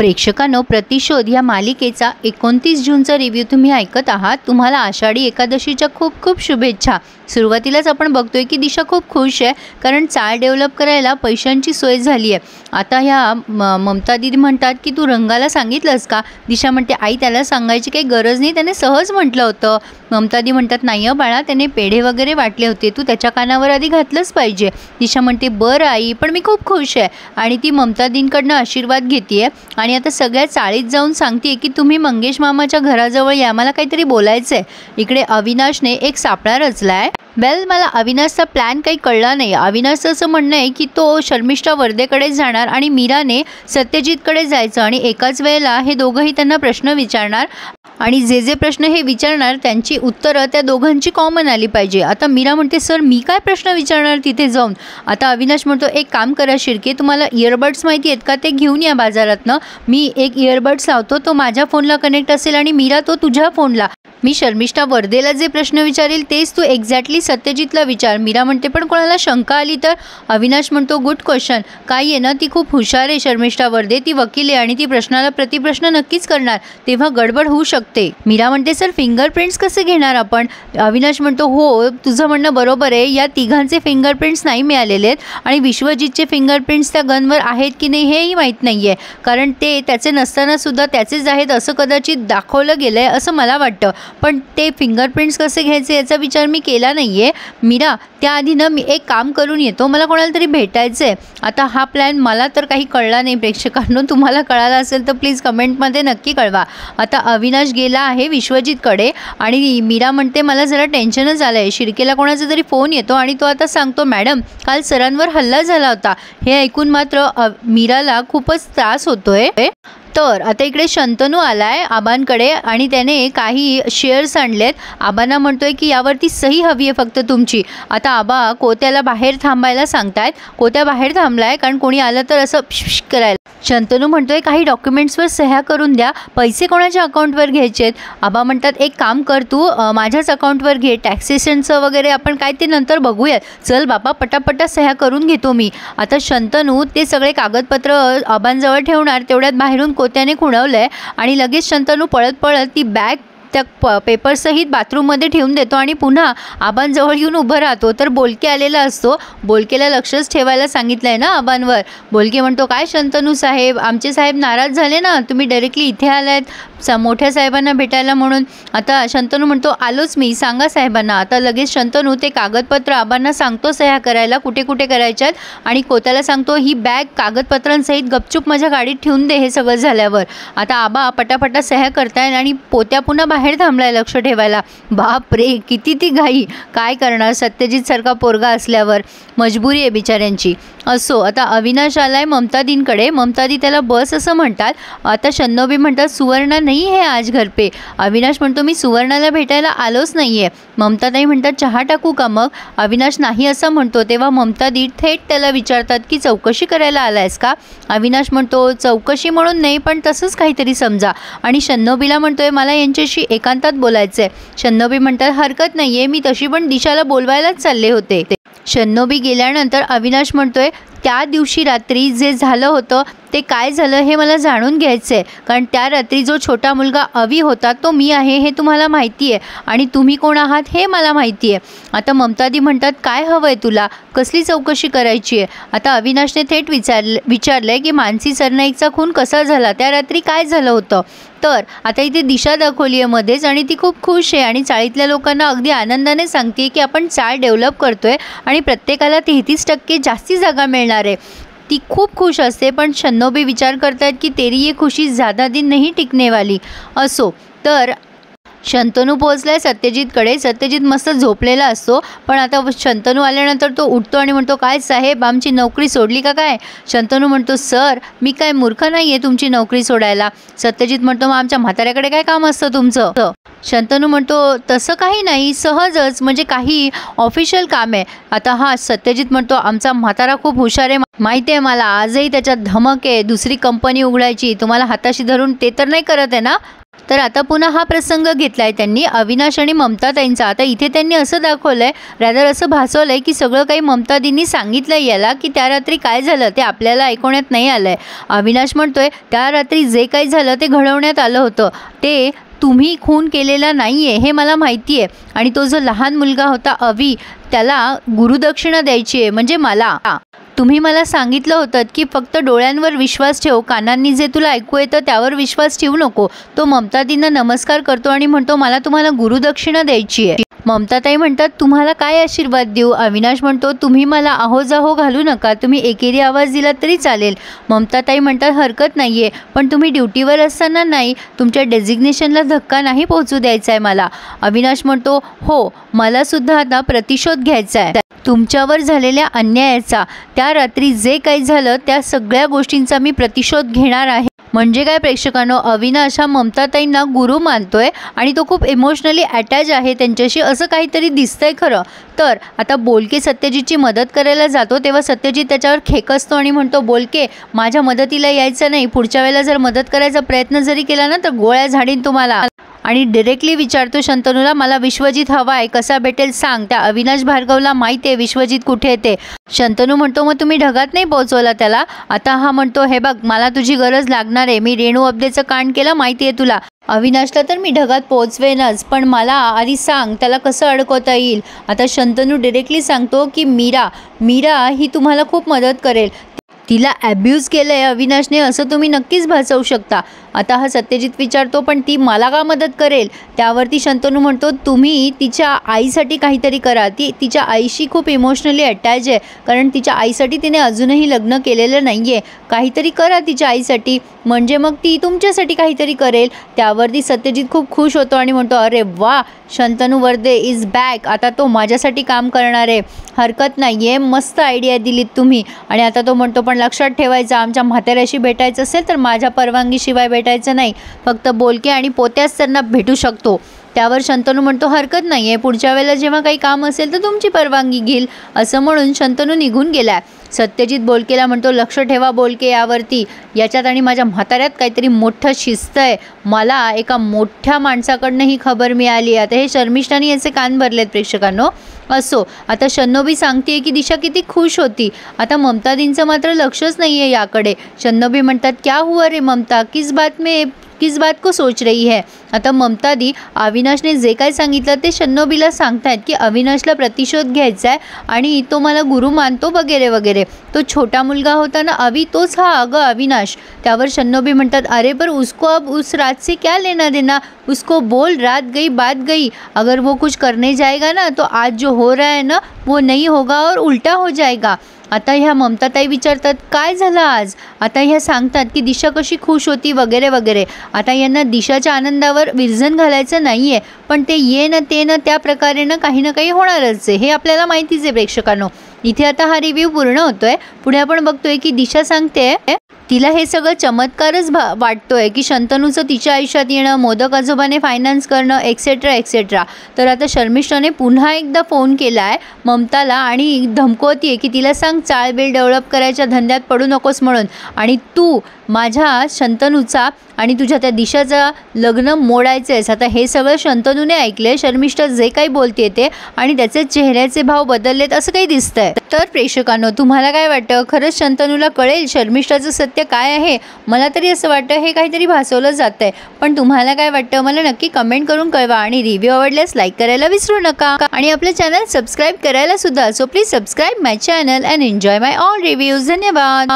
प्रेक्षकांनो, प्रतिशोध या मालिकेचा 29 जूनचा रिव्ह्यू तुम्ही ऐकत आहात। तुम्हाला आषाढी एकादशीच्या खूप खूप शुभेच्छा। सुरुवातीलाच आपण बघतोय की दिशा खूप खुश आहे, कारण चाळ डेव्हलप करायला पैशांची सोय झाली आहे। आता ह्या ममता दीदी म्हणतात की तू रंगाला सांगितलंस का? दिशा म्हणते आई त्याला सांगायची काही गरज नाही, त्याने सहज म्हटलं होतं। ममता दी म्हणतात नाही बाळा, त्याने पेढे वगैरे वाटले होते, तू त्याच्या कानावर आधी घातलंच पाहिजे। दिशा म्हणते बरं आई, पण मी खूप खुश आहे। आणि ती ममता दींकडनं आशीर्वाद घेते आणि आता सगळ्या चाळीत जाऊन सांगते की तुम्ही मंगेश मामाच्या घराजवळ या, मला काहीतरी बोलायचं आहे। इकडे अविनाशने एक सापळा रचलाय। मला अविनाशचा प्लॅन काही कळला नाही। अविनाशचं असं म्हणणं आहे की तो शर्मिष्ठा वर्देकडे जाणार आणि मीराने सत्यजितकडे जायचं आणि एकाच वेळेला हे दोघंही त्यांना प्रश्न विचारणार आणि जे प्रश्न हे विचारणार त्यांची उत्तरं त्या दोघांची कॉमन आली पाहिजे। आता मीरा म्हणते सर मी काय प्रश्न विचारणार तिथे जाऊन? आता अविनाश म्हणतो एक काम करा शिर्के, तुम्हाला इयरबड्स माहिती आहेत का? ते घेऊन या बाजारातनं। मी एक इयरबड्स लावतो, तो माझ्या फोनला कनेक्ट असेल आणि मीरा तो तुझ्या फोनला। मी शर्मिष्ठा वर्देला जे प्रश्न विचारेल तेच तू एक्झॅक्टली सत्यजितला विचार। मीरा म्हणते पण कोणाला शंका आली तर? अविनाश म्हणतो गुड क्वेश्चन। काय आहे ना, ती खूप हुशार आहे शर्मिष्ठा वर्दे, ती वकील आहे आणि ती प्रश्नाला प्रतिप्रश्न नक्कीच करणार, तेव्हा गडबड होऊ शकते। मीरा म्हणते सर फिंगरप्रिंट्स कसे घेणार आपण? अविनाश म्हणतो हो तुझं म्हणणं बरोबर आहे, या तिघांचे फिंगरप्रिंट्स नाही मिळालेले आहेत आणि विश्वजितचे फिंगरप्रिंट्स त्या गनवर आहेत की नाही हेही माहीत नाही आहे, कारण ते त्याचे नसताना सुद्धा त्याचेच आहेत असं कदाचित दाखवलं गेलं आहे असं मला वाटतं। पण ते फिंगरप्रिंट्स कसे घ्यायचे याचा विचार मी केला नाही आहे मीरा, त्याआधी ना मी एक काम करून येतो, मला कोणाला तरी भेटायचं आहे। आता हा प्लॅन मला तर काही कळला नाही प्रेक्षकांनो, तुम्हाला कळाला असेल तर प्लीज कमेंटमध्ये नक्की कळवा। आता अविनाश गेला आहे विश्वजितकडे आणि मीरा म्हणते मला जरा टेन्शनच आलं आहे। शिर्केला कोणाचा तरी फोन येतो आणि तो आता सांगतो मॅडम काल सरांवर हल्ला झाला होता। हे ऐकून मात्र मीराला खूपच त्रास होतोय। तर आता इकडे शंतनू आलाय आबांकडे आणि त्याने काही शेअर्स आणलेत। आबांना म्हणतोय की यावरती सही हवी आहे फक्त तुमची। आता आबा कोत्याला बाहेर थांबायला सांगतायत। कोत्या बाहेर थांबलाय कारण कोणी आलं तर असं करायला। शंतनू म्हणतोय काही डॉक्युमेंट्सवर सह्या करून द्या, पैसे कोणाच्या अकाउंटवर घ्यायचेत? आबा म्हणतात एक काम कर तू माझ्याच अकाउंटवर घे, टॅक्सेशनचं वगैरे आपण काय ते नंतर बघूयात, चल बाबा पटापटा सह्या करून घेतो मी। आता शंतनू ते सगळे कागदपत्र आबांजवळ ठेवणार, तेवढ्यात बाहेरून कोत्याने खुणवलंय आणि लगेच शंतनू पळत पळत ती बॅग त्या पेपरसहित बाथरूममध्ये ठेवून देतो आणि पुन्हा आबांजवळ येऊन उभं राहतो। तर बोलके आलेला असतो, बोलकेला लक्षच ठेवायला सांगितलं आहे ना आबांवर। बोलके म्हणतो काय शंतनू साहेब, आमचे साहेब नाराज झाले ना, तुम्ही डायरेक्टली इथे आलायत मोठ्या साहेबांना भेटायला म्हणून। आता शंतनू म्हणतो आलोच मी, सांगा साहेबांना। आता लगेच शंतनू ते कागदपत्र आबांना सांगतो सह्या करायला कुठे कुठे करायच्यात आणि कोत्याला सांगतो ही बॅग कागदपत्रांसहित गपचूप माझ्या गाडीत ठेवून दे हे सगळं झाल्यावर। आता आबा पटापटा सह्या करतायत आणि पोत्या पुन्हा बाहेर थांबलाय लक्ष ठेवायला। बाप रे किती ती घाई, काय करणार सत्यजित सारखा पोरगा असल्यावर, मजबुरी आहे बिचाऱ्यांची। असो आता अविनाश आलाय ममता दींकडे, ममता दी त्याला बस असं म्हणतात। आता शन्नोबी म्हणतात सुवर्णा नाही है आज घर पे। अविनाश म्हणतो मी सुवर्णाला भेटायला आलोच नाहीये। ममताताई म्हणतात चहा टाकू का मग? अविनाश नाही असं म्हणतो, तेव्हा ममता दी थेट त्याला विचारतात की चौकशी करायला आलायस का? अविनाश म्हणतो चौकशी म्हणून नाही पण तसंच काहीतरी समजा आणि शन्नोबीला म्हणतोय मला यांच्याशी एकांतात बोलायचंय। शन्नोबी म्हणतात हरकत नाहीये, मी तशी पण दिशाला बोलवायलाच चालले होते। शन्नोबी गेल्यानंतर अविनाश म्हणतोय त्या दिवशी रात्री जे झालं होतं ते काय झालं हे मला जाणून घ्यायचं आहे, कारण त्या रात्री जो छोटा मुलगा अवी होता तो मी आहे हे तुम्हाला माहिती आहे आणि तुम्ही कोण आहात हे मला माहिती आहे। आता ममतादी म्हणतात काय हवं आहे तुला, कसली चौकशी करायची आहे? आता अविनाशने थेट विचारलंय की मानसी सरनाईकचा खून कसा झाला, त्या रात्री काय झालं होतं? तर आता इथे दिशा दाखवली आहे मध्येच आणि ती खूप खुश आहे आणि चाळीतल्या लोकांना अगदी आनंदाने सांगते की आपण चाळ डेव्हलप करतोय आणि प्रत्येकाला 33% जास्ती जागा मिळणार आहे। ती खूप खुश असते, पण शन्नोबी विचार करतात की तेरी ये खुशी ज़्यादा दिन नहीं टिकने वाली। असो तर शंतनू पोहोचलाय सत्यजितकडे। सत्यजित मस्त झोपलेला असतो, पण आता शंतनू आल्यानंतर तो उठतो आणि म्हणतो काय साहेब आमची नोकरी सोडली का काय? शंतनू म्हणतो सर मी काय मूर्ख नाही आहे तुमची नोकरी सोडायला। सत्यजित म्हणतो मग आमच्या म्हाताऱ्याकडे काय काम असतं तुमचं? शंतनू म्हणतो तसं काही नाही, सहजच म्हणजे काही ऑफिशियल काम आहे। आता हा सत्यजित म्हणतो आमचा म्हातारा खूप हुशार आहे माहिती आहे मला, आजही त्याच्यात धमक आहे दुसरी कंपनी उघडायची, तुम्हाला हाताशी धरून ते तर नाही करत आहे ना? तर आता पुन्हा हा प्रसंग घेतलाय त्यांनी अविनाश आणि ममताताईंचा। आता इथे त्यांनी असं दाखवलंय, रॅदर असं भासवलंय की सगळं काही ममतादींनी सांगितलंय याला, की त्या रात्री काय झालं ते आपल्याला ऐकवण्यात नाही आलंय। अविनाश म्हणतोय त्या रात्री जे काही झालं ते घडवण्यात आलं होतं, ते तुम्ही खून केलेला नाही आहे हे मला माहिती आहे, आणि तो जो लहान मुलगा होता अवी, त्याला गुरुदक्षिणा द्यायची आहे, म्हणजे मला। तुम्ही मला सांगितलं होतं की फक्त डोळ्यांवर विश्वास ठेव, कानांनी जे तुला ऐकू येतं त्यावर विश्वास ठेवू नको। तो ममतादींना नमस्कार करतो आणि म्हणतो मला तुम्हाला गुरुदक्षिणा द्यायची आहे। ममताताई म्हणतात तुम्हाला काय आशीर्वाद देऊ? अविनाश म्हणतो तुम्ही मला आहो जाहो घालू नका, तुम्ही एकेरी आवाज दिला तरी चालेल। ममताताई म्हणतात हरकत नाही आहे, पण तुम्ही ड्युटीवर असताना नाही, तुमच्या डेझिग्नेशनला धक्का नाही पोहोचू द्यायचा आहे मला। अविनाश म्हणतो हो, मला सुद्धा आता प्रतिशोध घ्यायचा आहे तुमच्यावर झालेल्या अन्यायाचा। त्या रात्री जे काही झालं त्या सगळ्या गोष्टींचा मी प्रतिशोध घेणार आहे। म्हणजे काय प्रेक्षकांनो, अविनाश हा ममताताईंना गुरु मानतोय आणि तो खूप इमोशनली अटॅच आहे त्यांच्याशी, असं काहीतरी दिसतंय खरं तर। आता बोलके सत्यजितची मदत करायला जातो तेव्हा सत्यजित त्याच्यावर खेकसतो आणि म्हणतो बोलके माझ्या मदतीला यायचं नाही, पुढच्या वेळेला जर मदत करायचा प्रयत्न जरी केला ना तर गोळ्या झाडीन तुम्हाला। आणि डायरेक्टली विचारतो शंतनूला मला विश्वजित हवा आहे, कसा भेटेल सांग। त्या अविनाश भार्गवला माहिती आहे विश्वजित कुठे येते। शंतनू म्हणतो मग तुम्ही ढगात नाही पोहोचवला त्याला? आता हा म्हणतो हे बघ मला तुझी गरज लागणार आहे, मी रेणू अब्देचं कांड केलं माहिती आहे तुला, अविनाशला तर मी ढगात पोहोचवेनच, पण मला आधी सांग त्याला कसं अडकवता येईल। आता शंतनू डायरेक्टली सांगतो की मीरा ही तुम्हाला खूप मदत करेल, तिला ॲब्यूज केलं आहे अविनाशने असं तुम्ही नक्कीच भासवू शकता। आता हा सत्यजित विचारतो पण ती मला का मदत करेल? त्यावरती शंतनू म्हणतो तुम्ही तिच्या आईसाठी काहीतरी करा, ती तिच्या आईशी खूप इमोशनली अटॅच आहे, कारण तिच्या आईसाठी तिने अजूनही लग्न केलेलं नाही आहे, काहीतरी करा तिच्या आईसाठी, म्हणजे मग ती तुमच्यासाठी काहीतरी करेल। त्यावरती सत्यजित खूप खुश होतो आणि म्हणतो अरे वा, शंतनू वर्दे इज बॅक, आता तो माझ्यासाठी काम करणार आहे, हरकत नाही आहे, मस्त आयडिया दिलीत तुम्ही। आणि आता तो म्हणतो पण लक्षात ठेवायचं आमच्या म्हाताऱ्याशी भेटायचं असेल तर माझ्या परवानगीशिवाय भेटायचं नाही, फक्त बोलके आणि पोत्याच त्यांना भेटू शकतो। त्यावर शंतनू म्हणतो हरकत नाही आहे, पुढच्या वेळेला जेव्हा काही काम असेल तर तुमची परवानगी घेईल, असं म्हणून शंतनू निघून गेलाय। सत्यजित बोलकेला म्हणतो लक्ष ठेवा बोलके यावरती, याच्यात आणि माझ्या म्हाताऱ्यात काहीतरी मोठं शिस्त आहे, मला एका मोठ्या माणसाकडनं ही खबर मिळाली। आता हे शर्मिष्ठाने याचे कान भरलेत प्रेक्षकांनो। असो, आता शन्नोबी सांगते की दिशा किती खुश होती, आता ममतादींचं मात्र लक्षच नाही आहे याकडे। शन्नोबी म्हणतात क्या हुआ रे ममता, किस बात को सोच रही है। आता ममतादी अविनाशने जे काय सांगितलं ते शन्नोबीला सांगतायत की अविनाशला प्रतिशोध घ्यायचा आहे आणि तो मला गुरु मानतो वगैरे वगैरे। तो छोटा मुलगा होता ना अवी, तोच हा अगं अविनाश। त्यावर शन्नोबी म्हणतात अरे पर उसको अब उस रात से क्या लेना देना, उसको बोल रात गई बात गई, अगर वो कुछ करने जाएगा ना तो आज जो हो रहा है ना वो नहीं होगा और उल्टा हो जाएगा। आता ह्या ममताताई विचारतात काय झालं आज? आता ह्या सांगतात की दिशा कशी खुश होती वगैरे वगैरे। आता यांना दिशाच्या आनंदावर विरजन घालायचं नाही आहे, पण ते ये ना ते ना त्या प्रकारे ना काही होणारच आहे, हे आपल्याला माहितीच आहे प्रेक्षकांनो। इथे आता हा रिव्ह्यू पूर्ण होतोय। पुढे आपण बघतोय की दिशा सांगते तिला हे सगळं चमत्कारच वाटतोय की शंतनूचं तिच्या आयुष्यात येणं, मोदक आजोबाने फायनान्स करणं एक्सेट्रा एक्सेट्रा। तर आता शर्मिष्ठाने पुन्हा एकदा फोन केला आहे ममताला आणि धमकवतीये की तिला सांग चाळबेल डेव्हलप करायच्या धंद्यात पडू नकोस म्हणून, आणि तू माझ्या शंतनूचा आणि तुझ्या त्या दिशाचा लग्न मोडायचं आहेस। आता हे सगळं शंतनूने ऐकले, शर्मिष्ठा जे काही बोलते ते, आणि त्याचे चेहऱ्याचे भाव बदललेत असं काही दिसतंय। तर प्रेक्षकांनो तुम्हाला काय वाटतं, खरंच शंतनूला कळेल शर्मिष्ठाचं सत्य काय आहे? मला तरी असं वाटतं हे काहीतरी भासवलं जातंय, पण तुम्हाला काय वाटतं मला नक्की कमेंट करून कळवा, आणि रिव्ह्यू आवडल्यास लाईक करायला विसरू नका आणि आपलं चॅनल सबस्क्राईब करायला सुद्धा। So please subscribe my channel and enjoy my all reviews. धन्यवाद।